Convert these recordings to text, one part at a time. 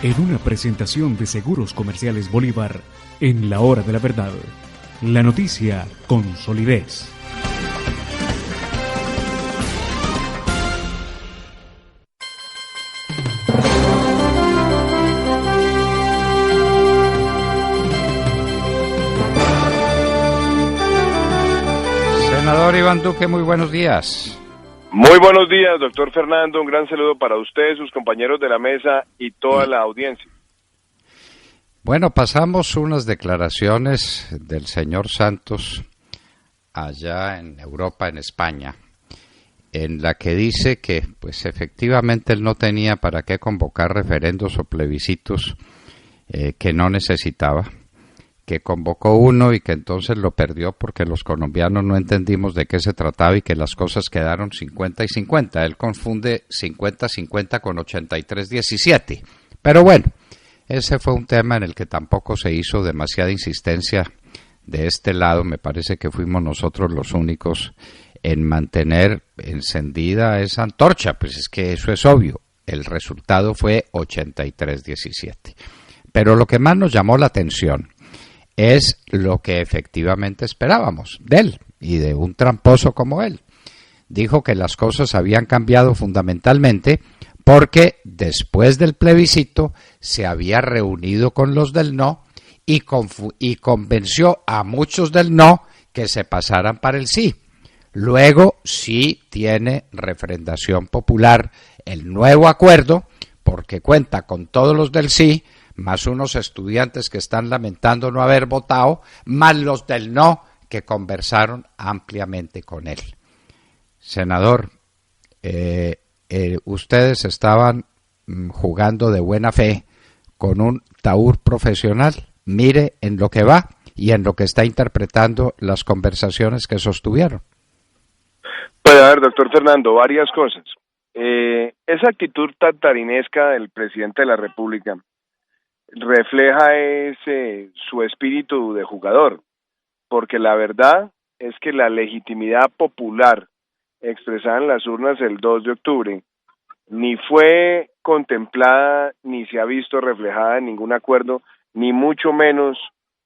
en una presentación de Seguros Comerciales Bolívar, en la hora de la verdad. La noticia con solidez. Senador Iván Duque, muy buenos días. Muy buenos días, doctor Fernando. Un gran saludo para usted, sus compañeros de la mesa y toda la audiencia. Bueno, pasamos unas declaraciones del señor Santos allá en Europa, en España, en la que dice que, pues efectivamente él no tenía para qué convocar referendos o plebiscitos que no necesitaba, que convocó uno y que entonces lo perdió porque los colombianos no entendimos de qué se trataba y que las cosas quedaron 50 y 50. Él confunde 50-50 con 83-17. Pero bueno, ese fue un tema en el que tampoco se hizo demasiada insistencia de este lado. Me parece que fuimos nosotros los únicos en mantener encendida esa antorcha. Pues es que eso es obvio. El resultado fue 83-17. Pero lo que más nos llamó la atención es lo que efectivamente esperábamos de él y de un tramposo como él. Dijo que las cosas habían cambiado fundamentalmente porque después del plebiscito se había reunido con los del no y convenció a muchos del no que se pasaran para el sí. Luego sí tiene refrendación popular el nuevo acuerdo porque cuenta con todos los del sí, más unos estudiantes que están lamentando no haber votado, más los del no que conversaron ampliamente con él. Senador, ustedes estaban jugando de buena fe con un taur profesional. Mire en lo que va y en lo que está interpretando las conversaciones que sostuvieron. Pues a ver, doctor Fernando, varias cosas. Esa actitud tantarinesca del presidente de la República refleja su espíritu de jugador, porque la verdad es que la legitimidad popular expresada en las urnas el 2 de octubre ni fue contemplada ni se ha visto reflejada en ningún acuerdo, ni mucho menos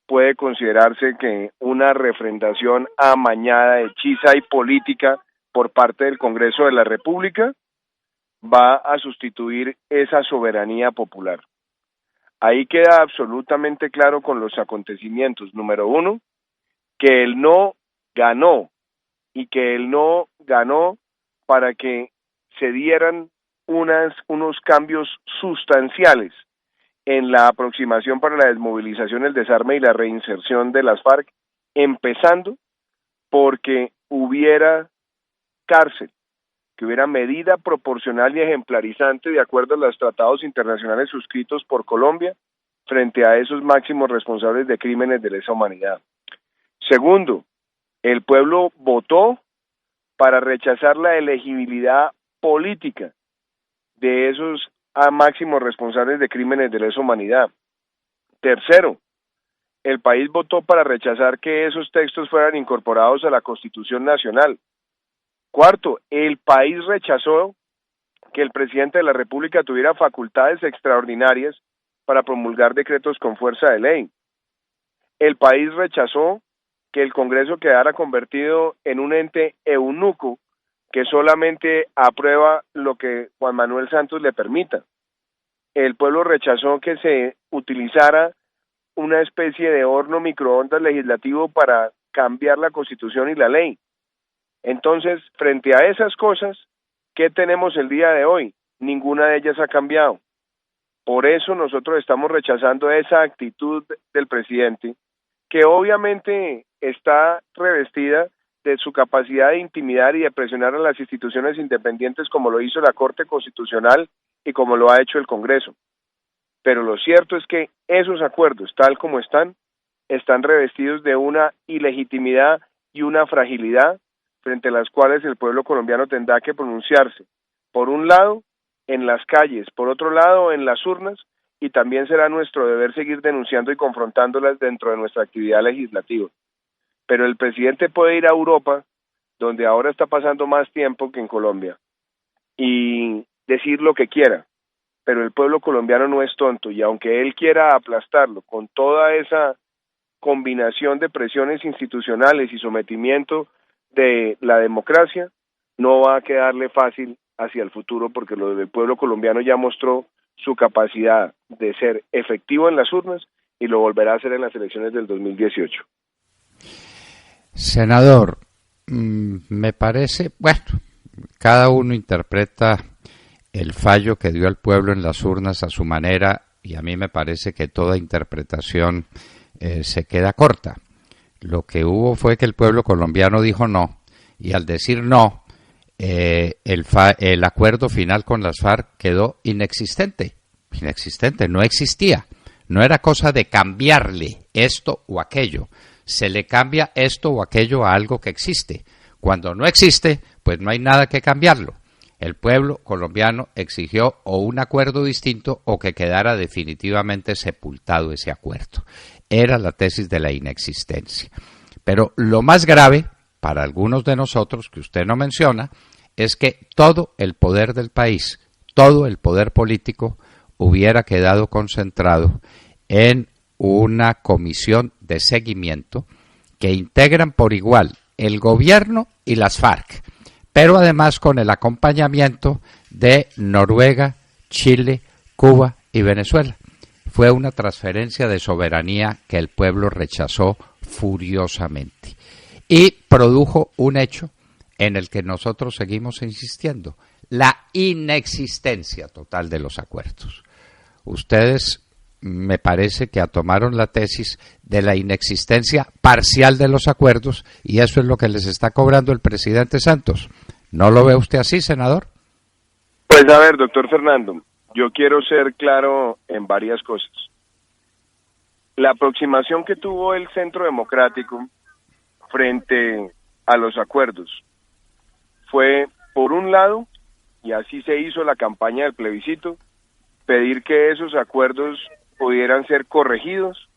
puede considerarse que una refrendación amañada, hechiza y política por parte del Congreso de la República va a sustituir esa soberanía popular. Ahí queda absolutamente claro con los acontecimientos. Número uno, que él no ganó y que él no ganó para que se dieran unos cambios sustanciales en la aproximación para la desmovilización, el desarme y la reinserción de las FARC, empezando porque hubiera cárcel, que hubiera medida proporcional y ejemplarizante de acuerdo a los tratados internacionales suscritos por Colombia frente a esos máximos responsables de crímenes de lesa humanidad. Segundo, el pueblo votó para rechazar la elegibilidad política de esos máximos responsables de crímenes de lesa humanidad. Tercero, el país votó para rechazar que esos textos fueran incorporados a la Constitución Nacional. Cuarto, el país rechazó que el presidente de la República tuviera facultades extraordinarias para promulgar decretos con fuerza de ley. El país rechazó que el Congreso quedara convertido en un ente eunuco que solamente aprueba lo que Juan Manuel Santos le permita. El pueblo rechazó que se utilizara una especie de horno microondas legislativo para cambiar la Constitución y la ley. Entonces, frente a esas cosas, ¿qué tenemos el día de hoy? Ninguna de ellas ha cambiado. Por eso nosotros estamos rechazando esa actitud del presidente, que obviamente está revestida de su capacidad de intimidar y de presionar a las instituciones independientes como lo hizo la Corte Constitucional y como lo ha hecho el Congreso. Pero lo cierto es que esos acuerdos, tal como están revestidos de una ilegitimidad y una fragilidad frente a las cuales el pueblo colombiano tendrá que pronunciarse. Por un lado, en las calles, por otro lado, en las urnas, y también será nuestro deber seguir denunciando y confrontándolas dentro de nuestra actividad legislativa. Pero el presidente puede ir a Europa, donde ahora está pasando más tiempo que en Colombia, y decir lo que quiera, pero el pueblo colombiano no es tonto, y aunque él quiera aplastarlo con toda esa combinación de presiones institucionales y sometimiento de la democracia, no va a quedarle fácil hacia el futuro, porque el pueblo colombiano ya mostró su capacidad de ser efectivo en las urnas y lo volverá a hacer en las elecciones del 2018. Senador, me parece, bueno, cada uno interpreta el fallo que dio el pueblo en las urnas a su manera, y a mí me parece que toda interpretación se queda corta. Lo que hubo fue que el pueblo colombiano dijo no, y al decir no, el acuerdo final con las FARC quedó inexistente, no existía. No era cosa de cambiarle esto o aquello. Se le cambia esto o aquello a algo que existe. Cuando no existe, pues no hay nada que cambiarlo. El pueblo colombiano exigió o un acuerdo distinto o que quedara definitivamente sepultado ese acuerdo. Era la tesis de la inexistencia. Pero lo más grave, para algunos de nosotros, que usted no menciona, es que todo el poder del país, todo el poder político, hubiera quedado concentrado en una comisión de seguimiento que integran por igual el gobierno y las FARC, pero además con el acompañamiento de Noruega, Chile, Cuba y Venezuela. Fue una transferencia de soberanía que el pueblo rechazó furiosamente y produjo un hecho en el que nosotros seguimos insistiendo: la inexistencia total de los acuerdos. Ustedes me parece que tomaron la tesis de la inexistencia parcial de los acuerdos, y eso es lo que les está cobrando el presidente Santos. ¿No lo ve usted así, senador? Pues a ver, doctor Fernando, yo quiero ser claro en varias cosas. La aproximación que tuvo el Centro Democrático frente a los acuerdos fue, por un lado, y así se hizo la campaña del plebiscito, pedir que esos acuerdos pudieran ser corregidos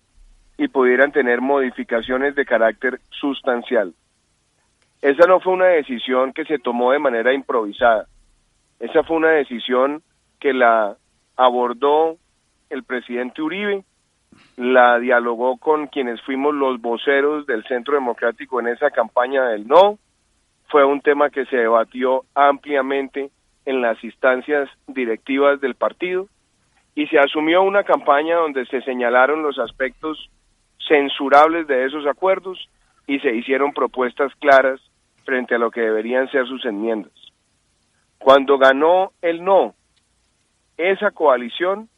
y pudieran tener modificaciones de carácter sustancial. Esa no fue una decisión que se tomó de manera improvisada. Esa fue una decisión que la abordó el presidente Uribe, la dialogó con quienes fuimos los voceros del Centro Democrático en esa campaña del no. Fue un tema que se debatió ampliamente en las instancias directivas del partido, y se asumió una campaña donde se señalaron los aspectos censurables de esos acuerdos y se hicieron propuestas claras frente a lo que deberían ser sus enmiendas. Cuando ganó el no, esa coalición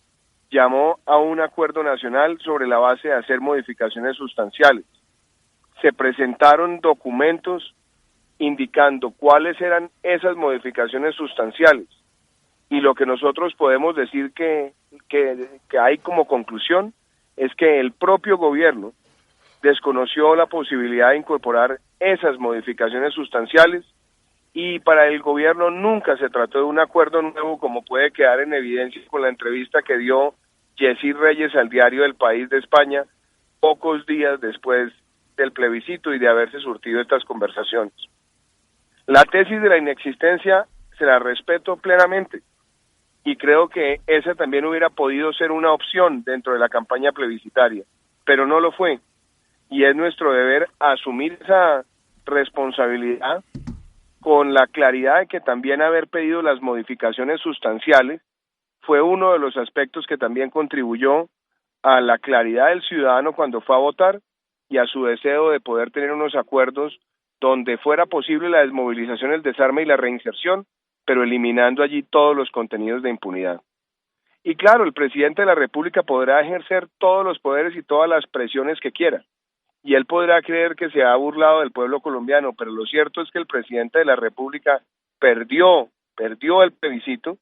llamó a un acuerdo nacional sobre la base de hacer modificaciones sustanciales. Se presentaron documentos indicando cuáles eran esas modificaciones sustanciales, y lo que nosotros podemos decir que hay como conclusión es que el propio gobierno desconoció la posibilidad de incorporar esas modificaciones sustanciales, y para el gobierno nunca se trató de un acuerdo nuevo, como puede quedar en evidencia con la entrevista que dio Jessy Reyes al diario El País de España pocos días después del plebiscito y de haberse surtido estas conversaciones. La tesis de la inexistencia se la respeto plenamente, y creo que esa también hubiera podido ser una opción dentro de la campaña plebiscitaria, pero no lo fue, y es nuestro deber asumir esa responsabilidad con la claridad de que también haber pedido las modificaciones sustanciales fue uno de los aspectos que también contribuyó a la claridad del ciudadano cuando fue a votar y a su deseo de poder tener unos acuerdos donde fuera posible la desmovilización, el desarme y la reinserción, pero eliminando allí todos los contenidos de impunidad. Y claro, el presidente de la República podrá ejercer todos los poderes y todas las presiones que quiera, y él podrá creer que se ha burlado del pueblo colombiano, pero lo cierto es que el presidente de la República perdió el plebiscito,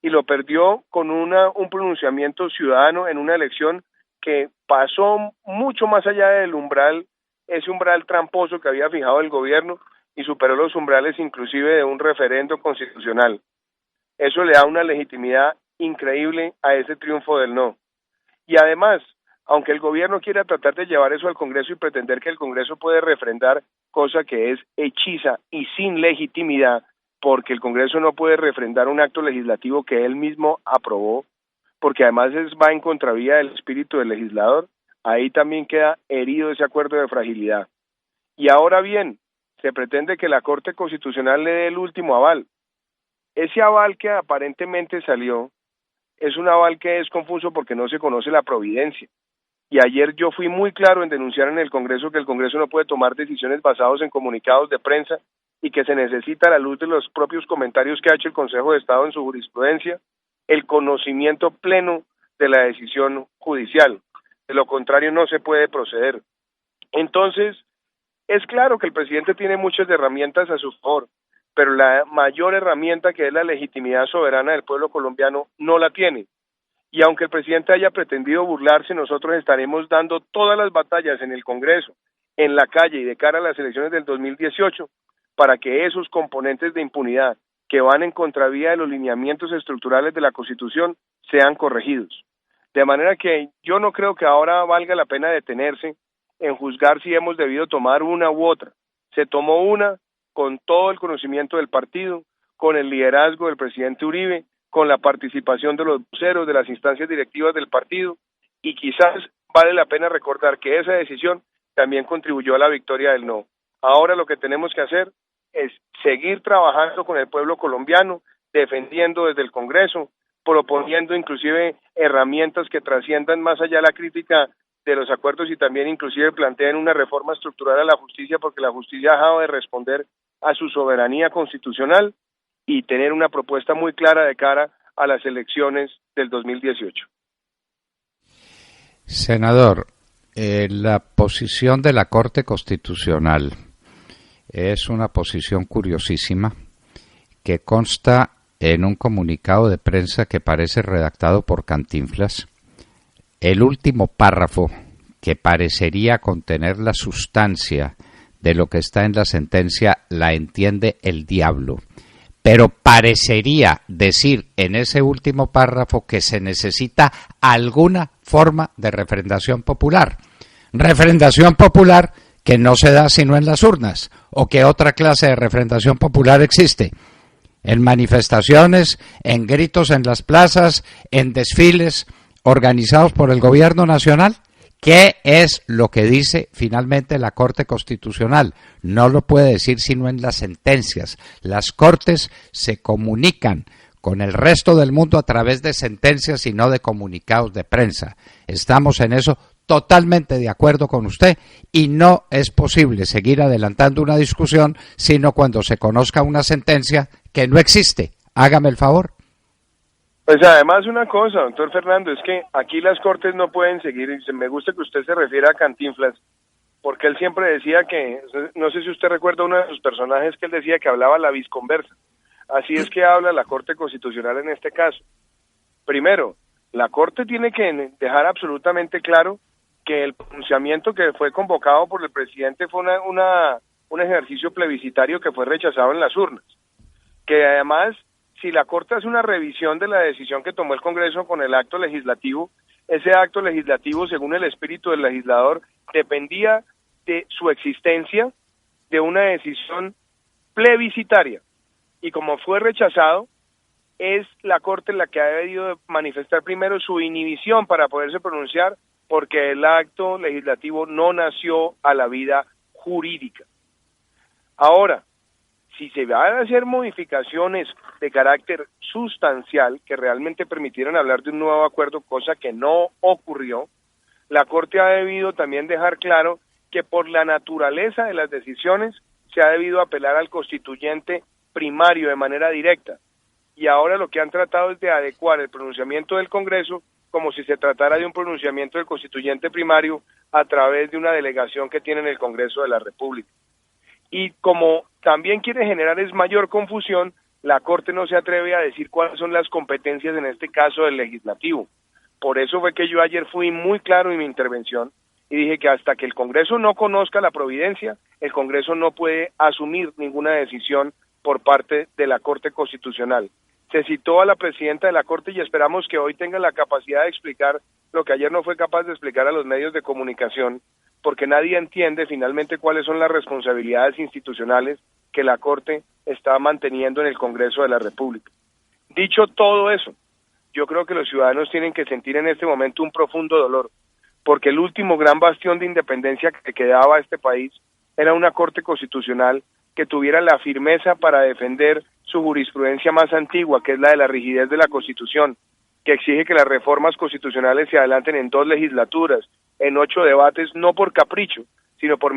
y lo perdió con un pronunciamiento ciudadano en una elección que pasó mucho más allá del umbral, ese umbral tramposo que había fijado el gobierno, y superó los umbrales inclusive de un referendo constitucional. Eso le da una legitimidad increíble a ese triunfo del no. Y además, aunque el gobierno quiera tratar de llevar eso al Congreso y pretender que el Congreso puede refrendar, cosa que es hechiza y sin legitimidad, porque el Congreso no puede refrendar un acto legislativo que él mismo aprobó, porque además va en contravía del espíritu del legislador, ahí también queda herido ese acuerdo de fragilidad. Y ahora bien, se pretende que la Corte Constitucional le dé el último aval. Ese aval que aparentemente salió es un aval que es confuso porque no se conoce la providencia. Y ayer yo fui muy claro en denunciar en el Congreso que el Congreso no puede tomar decisiones basadas en comunicados de prensa y que se necesita, a la luz de los propios comentarios que ha hecho el Consejo de Estado en su jurisprudencia, el conocimiento pleno de la decisión judicial. De lo contrario no se puede proceder. Entonces, es claro que el presidente tiene muchas herramientas a su favor, pero la mayor herramienta, que es la legitimidad soberana del pueblo colombiano, no la tiene. Y aunque el presidente haya pretendido burlarse, nosotros estaremos dando todas las batallas en el Congreso, en la calle y de cara a las elecciones del 2018, para que esos componentes de impunidad que van en contravía de los lineamientos estructurales de la Constitución sean corregidos. De manera que yo no creo que ahora valga la pena detenerse en juzgar si hemos debido tomar una u otra. Se tomó una con todo el conocimiento del partido, con el liderazgo del presidente Uribe, con la participación de los voceros, de las instancias directivas del partido, y quizás vale la pena recordar que esa decisión también contribuyó a la victoria del no. Ahora lo que tenemos que hacer es seguir trabajando con el pueblo colombiano, defendiendo desde el Congreso, proponiendo inclusive herramientas que trasciendan más allá la crítica de los acuerdos y también inclusive planteen una reforma estructural a la justicia, porque la justicia ha dejado de responder a su soberanía constitucional, y tener una propuesta muy clara de cara a las elecciones del 2018. Senador, la posición de la Corte Constitucional es una posición curiosísima que consta en un comunicado de prensa que parece redactado por Cantinflas. El último párrafo, que parecería contener la sustancia de lo que está en la sentencia, la entiende el diablo. Pero parecería decir en ese último párrafo que se necesita alguna forma de refrendación popular. Refrendación popular que no se da sino en las urnas. ¿O qué otra clase de refrendación popular existe? En manifestaciones, en gritos en las plazas, en desfiles organizados por el gobierno nacional. ¿Qué es lo que dice finalmente la Corte Constitucional? No lo puede decir sino en las sentencias. Las Cortes se comunican con el resto del mundo a través de sentencias y no de comunicados de prensa. Estamos en eso totalmente de acuerdo con usted, y no es posible seguir adelantando una discusión sino cuando se conozca una sentencia que no existe. Hágame el favor. Pues además una cosa, doctor Fernando, es que aquí las Cortes no pueden seguir, y me gusta que usted se refiera a Cantinflas, porque él siempre decía que, no sé si usted recuerda uno de sus personajes, que él decía que hablaba la visconversa. Así es que habla la Corte Constitucional en este caso. Primero, la Corte tiene que dejar absolutamente claro que el pronunciamiento que fue convocado por el presidente fue un ejercicio plebiscitario que fue rechazado en las urnas. Que además, si la Corte hace una revisión de la decisión que tomó el Congreso con el acto legislativo, ese acto legislativo, según el espíritu del legislador, dependía de su existencia de una decisión plebiscitaria. Y como fue rechazado, es la Corte la que ha debido manifestar primero su inhibición para poderse pronunciar, porque el acto legislativo no nació a la vida jurídica. Ahora, si se van a hacer modificaciones de carácter sustancial que realmente permitieran hablar de un nuevo acuerdo, cosa que no ocurrió, la Corte ha debido también dejar claro que por la naturaleza de las decisiones se ha debido apelar al constituyente primario de manera directa. Y ahora lo que han tratado es de adecuar el pronunciamiento del Congreso como si se tratara de un pronunciamiento del constituyente primario a través de una delegación que tiene en el Congreso de la República. Y como también quiere generar es mayor confusión, la Corte no se atreve a decir cuáles son las competencias en este caso del legislativo. Por eso fue que yo ayer fui muy claro en mi intervención y dije que hasta que el Congreso no conozca la providencia, el Congreso no puede asumir ninguna decisión por parte de la Corte Constitucional. Se citó a la presidenta de la Corte y esperamos que hoy tenga la capacidad de explicar lo que ayer no fue capaz de explicar a los medios de comunicación, porque nadie entiende finalmente cuáles son las responsabilidades institucionales que la Corte está manteniendo en el Congreso de la República. Dicho todo eso, yo creo que los ciudadanos tienen que sentir en este momento un profundo dolor, porque el último gran bastión de independencia que quedaba a este país era una Corte Constitucional que tuviera la firmeza para defender su jurisprudencia más antigua, que es la de la rigidez de la Constitución, que exige que las reformas constitucionales se adelanten en 2 legislaturas, en 8 debates, no por capricho, sino por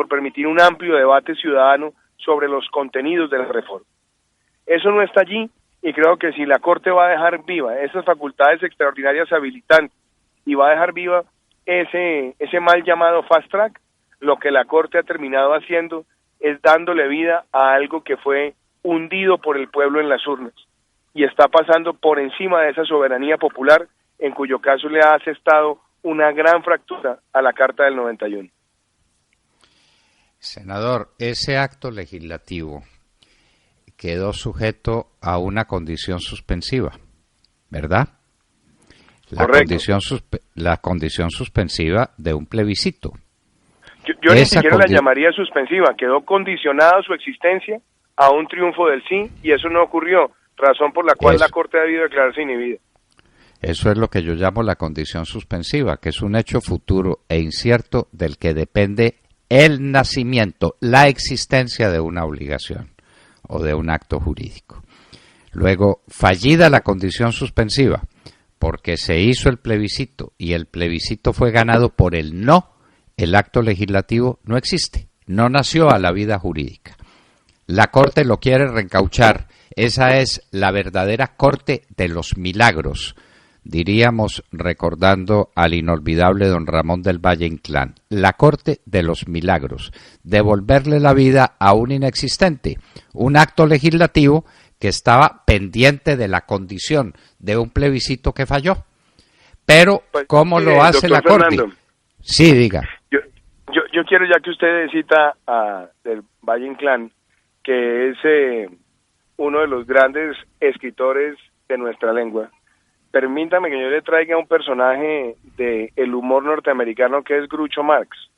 permitir un amplio debate ciudadano sobre los contenidos de la reforma. Eso no está allí, y creo que si la Corte va a dejar viva esas facultades extraordinarias habilitantes y va a dejar viva ese mal llamado fast track, lo que la Corte ha terminado haciendo es dándole vida a algo que fue hundido por el pueblo en las urnas y está pasando por encima de esa soberanía popular, en cuyo caso le ha asestado una gran fractura a la Carta del 91. Senador, ese acto legislativo quedó sujeto a una condición suspensiva, ¿verdad? La condición suspensiva de un plebiscito. Yo ni siquiera la llamaría suspensiva, quedó condicionada su existencia a un triunfo del sí, y eso no ocurrió, razón por la cual la Corte ha debido declararse inhibida. Eso es lo que yo llamo la condición suspensiva, que es un hecho futuro e incierto del que depende el nacimiento, la existencia de una obligación o de un acto jurídico. Luego, fallida la condición suspensiva, porque se hizo el plebiscito y el plebiscito fue ganado por el no, el acto legislativo no existe, no nació a la vida jurídica. La Corte lo quiere reencauchar, esa es la verdadera Corte de los milagros, diríamos recordando al inolvidable don Ramón del Valle Inclán, la Corte de los milagros, devolverle la vida a un inexistente, un acto legislativo que estaba pendiente de la condición de un plebiscito que falló. Pero, ¿cómo lo hace la Corte? Fernando, sí, diga. Yo quiero, ya que usted cita a del Valle Inclán, que es uno de los grandes escritores de nuestra lengua, permítame que yo le traiga un personaje del humor norteamericano que es Groucho Marx.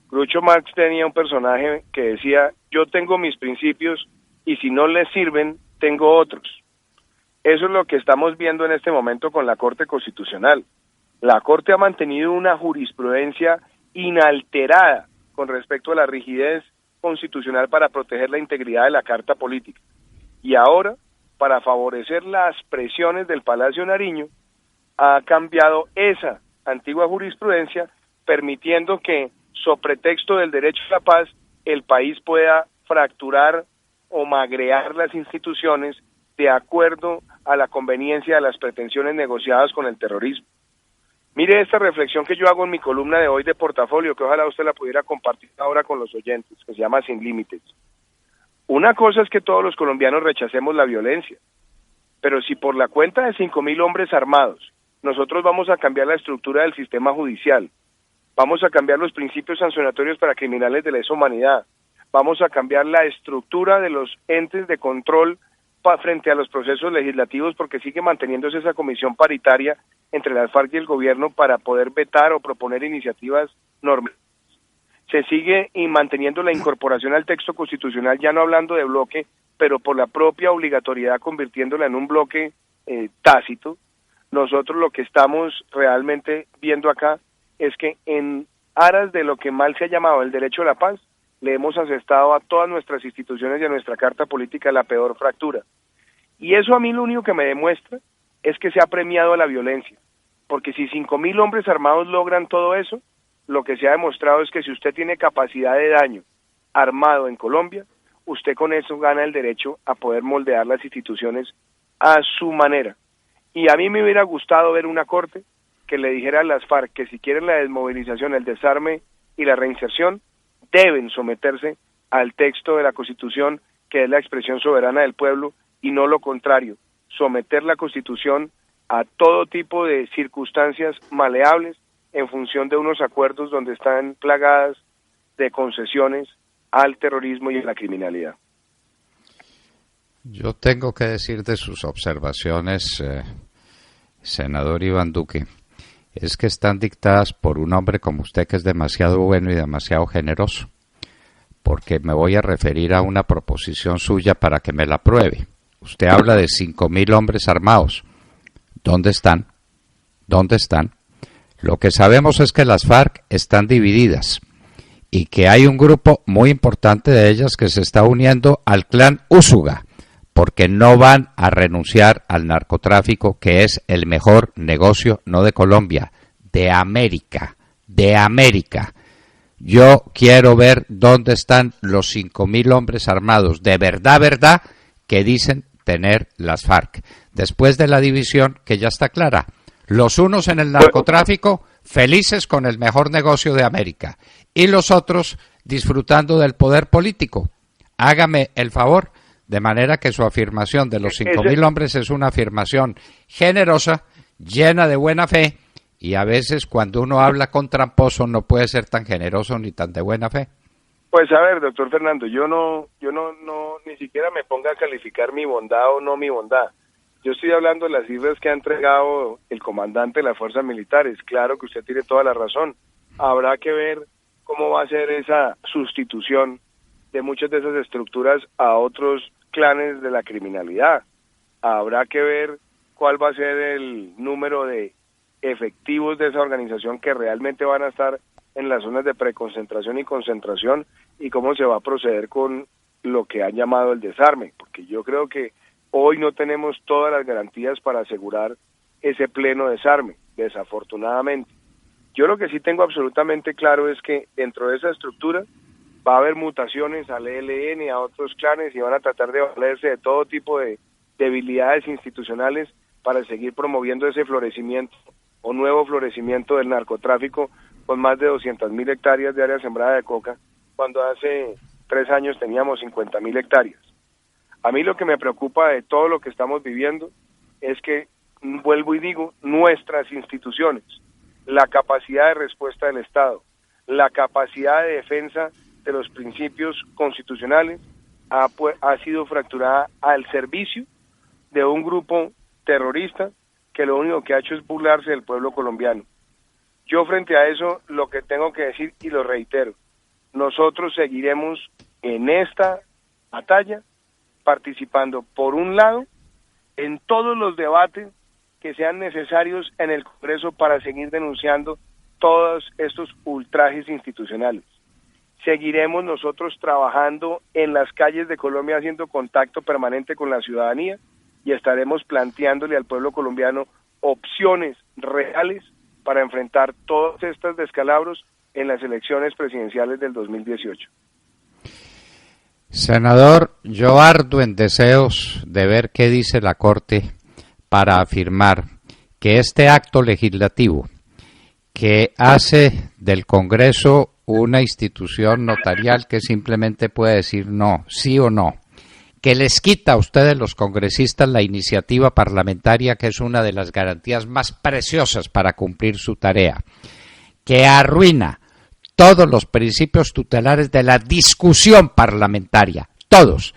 Groucho Marx tenía un personaje que decía: yo tengo mis principios y si no les sirven, tengo otros. Eso es lo que estamos viendo en este momento con la Corte Constitucional. La Corte ha mantenido una jurisprudencia inalterada con respecto a la rigidez constitucional para proteger la integridad de la Carta Política. Y ahora, para favorecer las presiones del Palacio Nariño, ha cambiado esa antigua jurisprudencia, permitiendo que, sobre pretexto del derecho a la paz, el país pueda fracturar o magrear las instituciones de acuerdo a la conveniencia de las pretensiones negociadas con el terrorismo. Mire esta reflexión que yo hago en mi columna de hoy de Portafolio, que ojalá usted la pudiera compartir ahora con los oyentes, que se llama Sin Límites. Una cosa es que todos los colombianos rechacemos la violencia, pero si por la cuenta de 5.000 hombres armados nosotros vamos a cambiar la estructura del sistema judicial, vamos a cambiar los principios sancionatorios para criminales de lesa humanidad, vamos a cambiar la estructura de los entes de control frente a los procesos legislativos, porque sigue manteniéndose esa comisión paritaria entre las FARC y el gobierno para poder vetar o proponer iniciativas normativas. Se sigue manteniendo la incorporación al texto constitucional, ya no hablando de bloque, pero por la propia obligatoriedad convirtiéndola en un bloque tácito. Nosotros lo que estamos realmente viendo acá es que en aras de lo que mal se ha llamado el derecho a la paz, le hemos asestado a todas nuestras instituciones y a nuestra Carta Política la peor fractura. Y eso a mí lo único que me demuestra es que se ha premiado a la violencia, porque si 5.000 hombres armados logran todo eso, lo que se ha demostrado es que si usted tiene capacidad de daño armado en Colombia, usted con eso gana el derecho a poder moldear las instituciones a su manera. Y a mí me hubiera gustado ver una corte que le dijera a las FARC que si quieren la desmovilización, el desarme y la reinserción, deben someterse al texto de la Constitución, que es la expresión soberana del pueblo, y no lo contrario, someter la Constitución a todo tipo de circunstancias maleables en función de unos acuerdos donde están plagadas de concesiones al terrorismo y a la criminalidad. Yo tengo que decir de sus observaciones, senador Iván Duque, es que están dictadas por un hombre como usted, que es demasiado bueno y demasiado generoso, porque me voy a referir a una proposición suya para que me la apruebe. Usted habla de 5.000 hombres armados. ¿Dónde están? ¿Dónde están? Lo que sabemos es que las FARC están divididas y que hay un grupo muy importante de ellas que se está uniendo al clan Úsuga, porque no van a renunciar al narcotráfico, que es el mejor negocio, no de Colombia, de América, de América. Yo quiero ver dónde están los 5.000 hombres armados, de verdad, que dicen tener las FARC. Después de la división, que ya está clara, los unos en el narcotráfico, felices con el mejor negocio de América, y los otros disfrutando del poder político. Hágame el favor, de manera que su afirmación de los 5.000 hombres es una afirmación generosa, llena de buena fe, y a veces cuando uno habla con tramposo no puede ser tan generoso ni tan de buena fe. Pues a ver, doctor Fernando, yo no ni siquiera me ponga a calificar mi bondad o no mi bondad. Yo estoy hablando de las cifras que ha entregado el comandante de las fuerzas militares. Claro que usted tiene toda la razón. Habrá que ver cómo va a ser esa sustitución de muchas de esas estructuras a otros clanes de la criminalidad. Habrá que ver cuál va a ser el número de efectivos de esa organización que realmente van a estar en las zonas de preconcentración y concentración, y cómo se va a proceder con lo que han llamado el desarme, porque yo creo que hoy no tenemos todas las garantías para asegurar ese pleno desarme, desafortunadamente. Yo lo que sí tengo absolutamente claro es que dentro de esa estructura va a haber mutaciones al ELN y a otros clanes, y van a tratar de valerse de todo tipo de debilidades institucionales para seguir promoviendo ese florecimiento o nuevo florecimiento del narcotráfico, con más de 200.000 hectáreas de área sembrada de coca, cuando hace 3 años teníamos 50.000 hectáreas. A mí lo que me preocupa de todo lo que estamos viviendo es que, vuelvo y digo, nuestras instituciones, la capacidad de respuesta del Estado, la capacidad de defensa de los principios constitucionales ha sido fracturada al servicio de un grupo terrorista que lo único que ha hecho es burlarse del pueblo colombiano. Yo frente a eso lo que tengo que decir, y lo reitero, nosotros seguiremos en esta batalla participando, por un lado, en todos los debates que sean necesarios en el Congreso para seguir denunciando todos estos ultrajes institucionales. Seguiremos nosotros trabajando en las calles de Colombia, haciendo contacto permanente con la ciudadanía, y estaremos planteándole al pueblo colombiano opciones reales para enfrentar todos estos descalabros en las elecciones presidenciales del 2018. Senador, yo ardo en deseos de ver qué dice la Corte para afirmar que este acto legislativo que hace del Congreso una institución notarial que simplemente puede decir no, sí o no, que les quita a ustedes los congresistas la iniciativa parlamentaria, que es una de las garantías más preciosas para cumplir su tarea, que arruina todos los principios tutelares de la discusión parlamentaria, todos,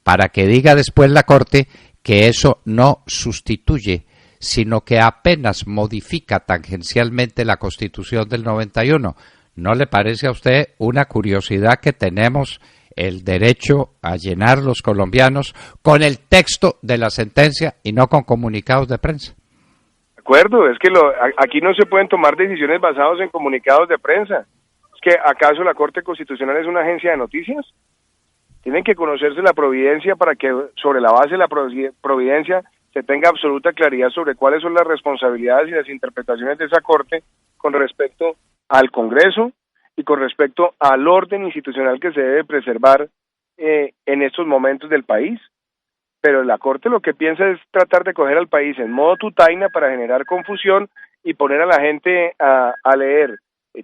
para que diga después la Corte que eso no sustituye, sino que apenas modifica tangencialmente la Constitución del 91. ¿No le parece a usted una curiosidad que tenemos el derecho a llenar los colombianos con el texto de la sentencia y no con comunicados de prensa? De acuerdo, es que aquí no se pueden tomar decisiones basadas en comunicados de prensa. ¿Es que acaso la Corte Constitucional es una agencia de noticias? Tienen que conocerse la providencia para que sobre la base de la providencia se tenga absoluta claridad sobre cuáles son las responsabilidades y las interpretaciones de esa Corte con respecto al Congreso y con respecto al orden institucional que se debe preservar en estos momentos del país. Pero la Corte lo que piensa es tratar de coger al país en modo tutaina para generar confusión y poner a la gente a leer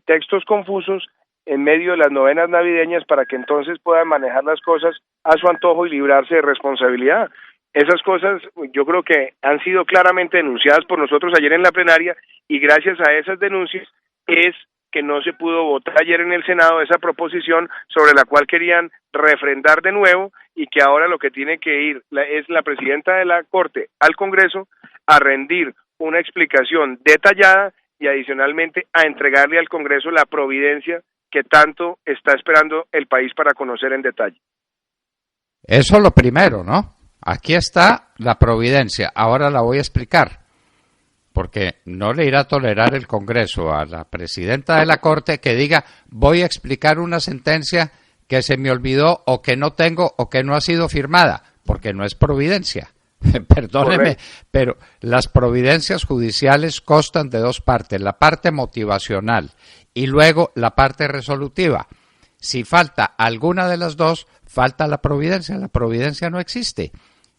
textos confusos en medio de las novenas navideñas, para que entonces puedan manejar las cosas a su antojo y librarse de responsabilidad. Esas cosas yo creo que han sido claramente denunciadas por nosotros ayer en la plenaria, y gracias a esas denuncias es que no se pudo votar ayer en el Senado esa proposición sobre la cual querían refrendar de nuevo, y que ahora lo que tiene que ir es la presidenta de la Corte al Congreso a rendir una explicación detallada y adicionalmente a entregarle al Congreso la providencia que tanto está esperando el país para conocer en detalle. Eso es lo primero, ¿no? Aquí está la providencia. Ahora la voy a explicar, porque no le irá a tolerar el Congreso a la presidenta de la Corte que diga voy a explicar una sentencia que se me olvidó o que no tengo o que no ha sido firmada, porque no es providencia. Perdóneme, pero las providencias judiciales constan de dos partes, la parte motivacional y luego la parte resolutiva. Si falta alguna de las dos, falta la providencia no existe.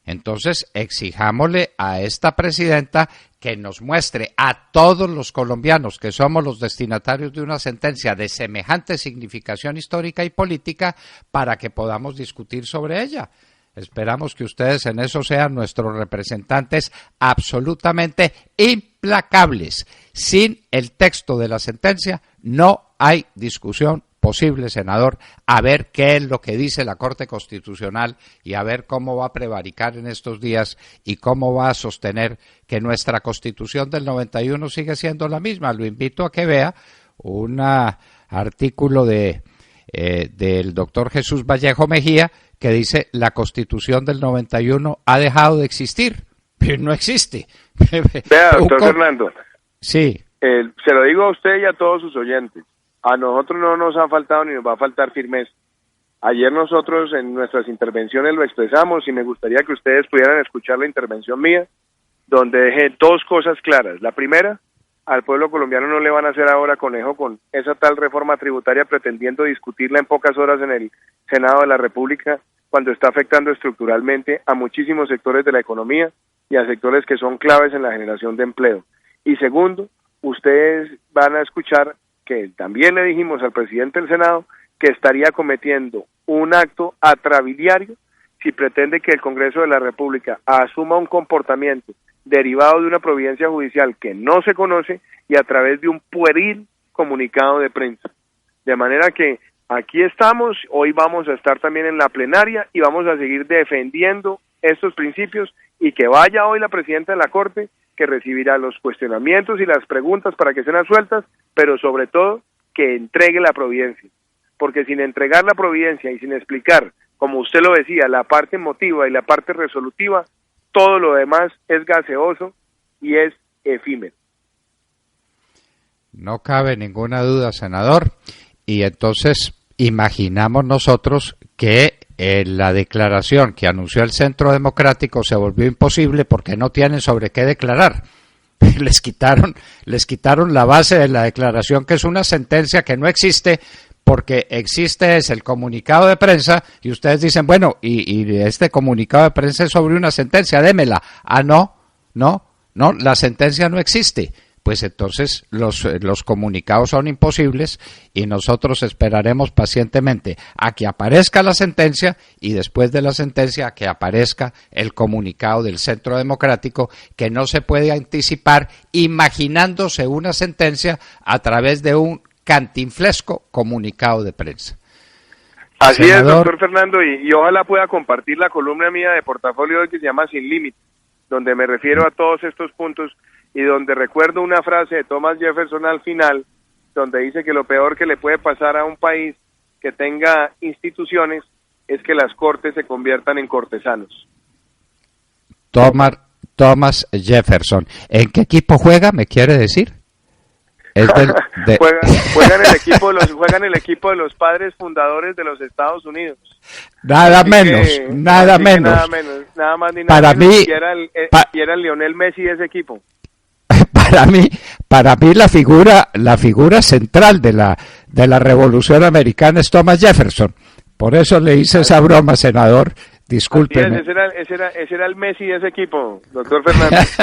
Entonces, exijámosle a esta presidenta que nos muestre a todos los colombianos que somos los destinatarios de una sentencia de semejante significación histórica y política para que podamos discutir sobre ella. Esperamos que ustedes en eso sean nuestros representantes absolutamente implacables. Sin el texto de la sentencia no hay discusión posible, senador, a ver qué es lo que dice la Corte Constitucional y a ver cómo va a prevaricar en estos días y cómo va a sostener que nuestra Constitución del 91 sigue siendo la misma. Lo invito a que vea un artículo del doctor Jesús Vallejo Mejía que dice la Constitución del 91 ha dejado de existir, pero no existe. Vea, doctor Fernando. Sí. Se lo digo a usted y a todos sus oyentes. A nosotros no nos ha faltado ni nos va a faltar firmeza. Ayer nosotros en nuestras intervenciones lo expresamos y me gustaría que ustedes pudieran escuchar la intervención mía, donde dejé dos cosas claras. La primera, al pueblo colombiano no le van a hacer ahora conejo con esa tal reforma tributaria pretendiendo discutirla en pocas horas en el Senado de la República, cuando está afectando estructuralmente a muchísimos sectores de la economía y a sectores que son claves en la generación de empleo. Y segundo, ustedes van a escuchar que también le dijimos al presidente del Senado que estaría cometiendo un acto atrabiliario si pretende que el Congreso de la República asuma un comportamiento derivado de una providencia judicial que no se conoce y a través de un pueril comunicado de prensa. De manera que aquí estamos, hoy vamos a estar también en la plenaria y vamos a seguir defendiendo estos principios y que vaya hoy la presidenta de la Corte, que recibirá los cuestionamientos y las preguntas para que sean absueltas, pero sobre todo que entregue la providencia, porque sin entregar la providencia y sin explicar, como usted lo decía, la parte emotiva y la parte resolutiva, todo lo demás es gaseoso y es efímero. No cabe ninguna duda, senador, y entonces imaginamos nosotros que la declaración que anunció el Centro Democrático se volvió imposible porque no tienen sobre qué declarar. Les quitaron la base de la declaración, que es una sentencia que no existe, porque existe es el comunicado de prensa, y ustedes dicen, bueno, y este comunicado de prensa es sobre una sentencia, démela. Ah, no, la sentencia no existe. Pues entonces los comunicados son imposibles y nosotros esperaremos pacientemente a que aparezca la sentencia y después de la sentencia a que aparezca el comunicado del Centro Democrático, que no se puede anticipar imaginándose una sentencia a través de un cantinflesco comunicado de prensa. Así senador, es, doctor Fernando, y ojalá pueda compartir la columna mía de portafolio que se llama Sin Límites, donde me refiero a todos estos puntos y donde recuerdo una frase de Thomas Jefferson al final, donde dice que lo peor que le puede pasar a un país que tenga instituciones es que las cortes se conviertan en cortesanos. Thomas Jefferson. ¿En qué equipo juega, me quiere decir? Es juegan el equipo de los padres fundadores de los Estados Unidos. Nada menos. Nada más ni nada para menos. Mí, y era Lionel Messi de ese equipo. Para mí la figura central de la Revolución Americana es Thomas Jefferson. Por eso le hice esa broma, senador. Discúlpeme. Ese era el Messi de ese equipo, doctor Fernández.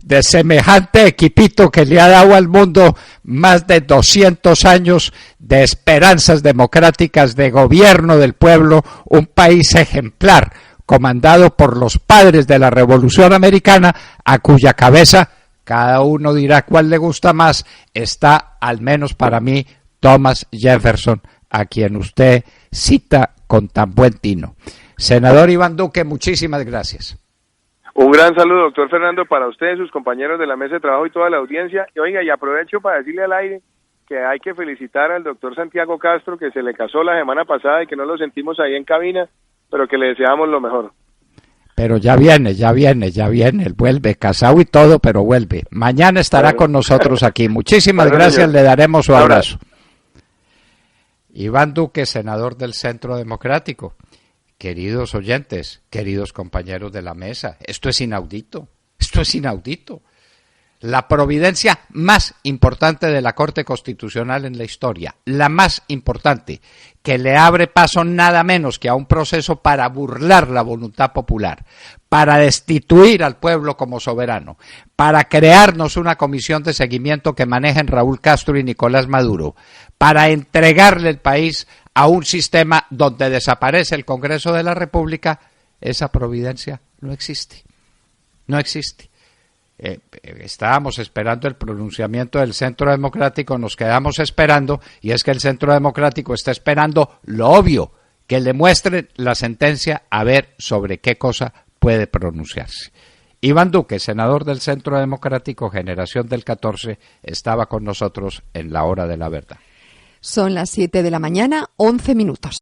de semejante equipito que le ha dado al mundo más de 200 años de esperanzas democráticas, de gobierno del pueblo, un país ejemplar, comandado por los padres de la Revolución Americana, a cuya cabeza, cada uno dirá cuál le gusta más, está, al menos para mí, Thomas Jefferson, a quien usted cita con tan buen tino. Senador Iván Duque, muchísimas gracias. Un gran saludo, doctor Fernando, para usted, sus compañeros de la mesa de trabajo y toda la audiencia. Y oiga, y aprovecho para decirle al aire que hay que felicitar al doctor Santiago Castro, que se le casó la semana pasada y que no lo sentimos ahí en cabina, pero que le deseamos lo mejor. Pero ya viene, él vuelve, casado y todo, pero vuelve. Mañana estará con nosotros aquí. Muchísimas gracias, le daremos su abrazo. Iván Duque, senador del Centro Democrático. Queridos oyentes, queridos compañeros de la mesa, esto es inaudito. La providencia más importante de la Corte Constitucional en la historia, la más importante, que le abre paso nada menos que a un proceso para burlar la voluntad popular, para destituir al pueblo como soberano, para crearnos una comisión de seguimiento que manejen Raúl Castro y Nicolás Maduro, para entregarle el país a un sistema donde desaparece el Congreso de la República. Esa providencia no existe. Estábamos esperando el pronunciamiento del Centro Democrático, nos quedamos esperando, y es que el Centro Democrático está esperando lo obvio, que le muestren la sentencia a ver sobre qué cosa puede pronunciarse. Iván Duque, senador del Centro Democrático, generación del 14, estaba con nosotros en la hora de la verdad. Son las 7 de la mañana, 11 minutos.